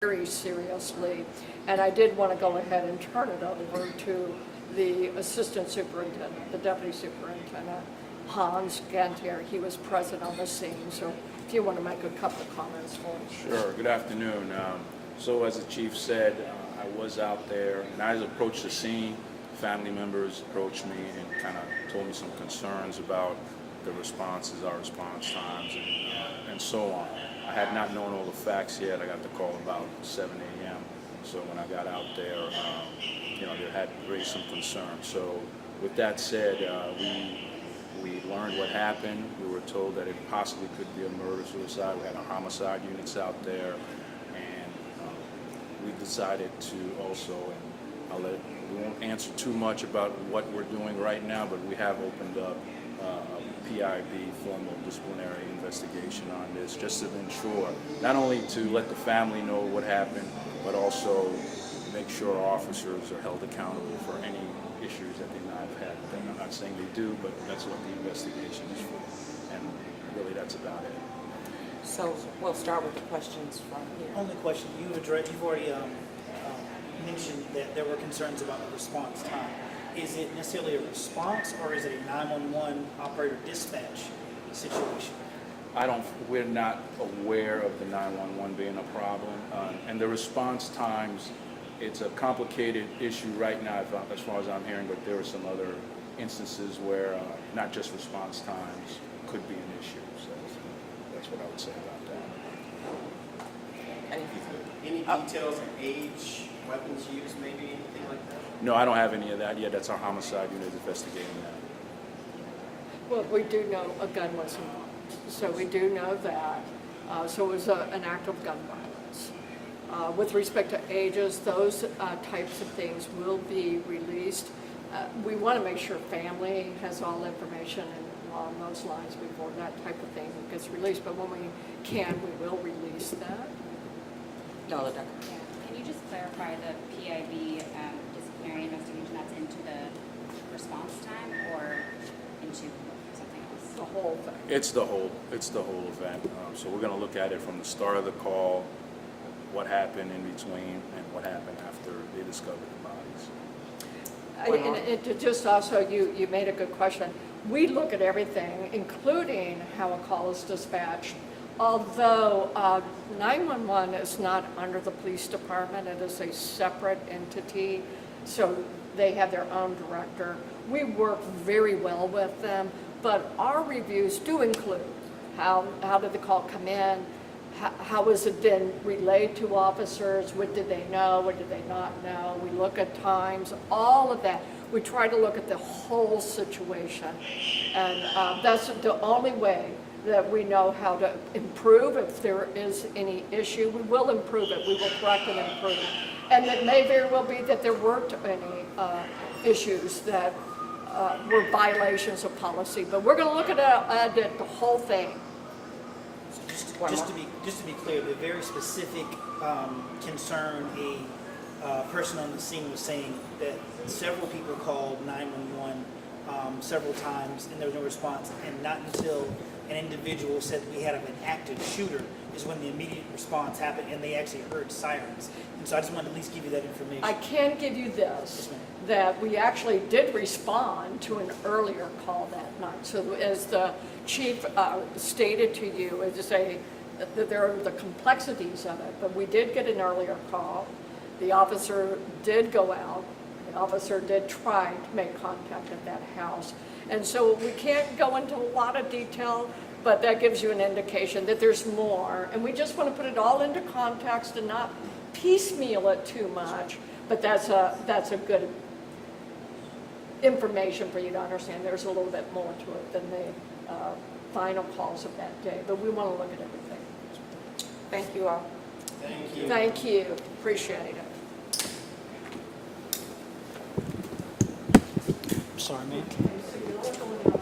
very seriously, and I did want to go ahead and turn it over to the assistant superintendent, the deputy superintendent, Hans Gantier. He was present on the scene, so if you want to make a couple of comments for him. Sure. Good afternoon. So as the chief said, I was out there, and I approached the scene. Family members approached me and kind of told me some concerns about the responses, our response times, and so on. I had not known all the facts yet. I got the call about 7 a.m. So when I got out there, they had raised some concerns. So with that said, we learned what happened. We were told that it possibly could be a murder-suicide. We had our homicide units out there, and we decided to also, and we won't answer too much about what we're doing right now, but we have opened up a PIB, formal disciplinary investigation on this, just to ensure, not only to let the family know what happened, but also make sure officers are held accountable for any issues that they might have had. And I'm not saying they do, but that's what the investigation is for. And really, that's about it. So we'll start with the questions from here. Only question, you've already mentioned that there were concerns about the response time. Is it necessarily a response, or is it a 911 operator dispatch situation? We're not aware of the 911 being a problem. And the response times, it's a complicated issue right now as far as I'm hearing, but there are some other instances where not just response times could be an issue. So that's what I would say about that. Any details on age, weapons used, maybe anything like that? No, I don't have any of that yet. That's our homicide unit investigating that. Well, we do know a gun was involved, so we do know that. So it was an act of gun violence. With respect to ages, those types of things will be released. We want to make sure family has all information and along those lines before that type of thing gets released, but when we can, we will release that. Dr. Decker. Yeah. Can you just clarify the PIB disciplinary investigation that's into the response time or into something else? The whole thing. It's the whole event. So we're going to look at it from the start of the call, what happened in between, and what happened after they discovered the bodies. And it just also, you made a good question. We look at everything, including how a call is dispatched. Although 911 is not under the police department, it is a separate entity, so they have their own director. We work very well with them, but our reviews do include how did the call come in, how was it then relayed to officers, what did they know, what did they not know. We look at times, all of that. We try to look at the whole situation, and that's the only way that we know how to improve. If there is any issue, we will improve it. We will correct and improve it. And it may very well be that there weren't any issues that were violations of policy, but we're going to look at it, the whole thing. So just to be clear, the very specific concern a person on the scene was saying that several people called 911 several times and there was no response, and not until an individual said that we had an active shooter is when the immediate response happened and they actually heard sirens. And so I just wanted to at least give you that information. I can give you this, that we actually did respond to an earlier call that night. So as the chief stated to you, as to say that there are the complexities of it, but we did get an earlier call. The officer did go out. The officer did try to make contact at that house. And so we can't go into a lot of detail, but that gives you an indication that there's more. And we just want to put it all into context and not piecemeal it too much. But that's a good information for you to understand. There's a little bit more to it than the final calls of that day. But we want to look at everything. Thank you all. Thank you. Thank you. Appreciate it. Sorry, man. Okay, so you're going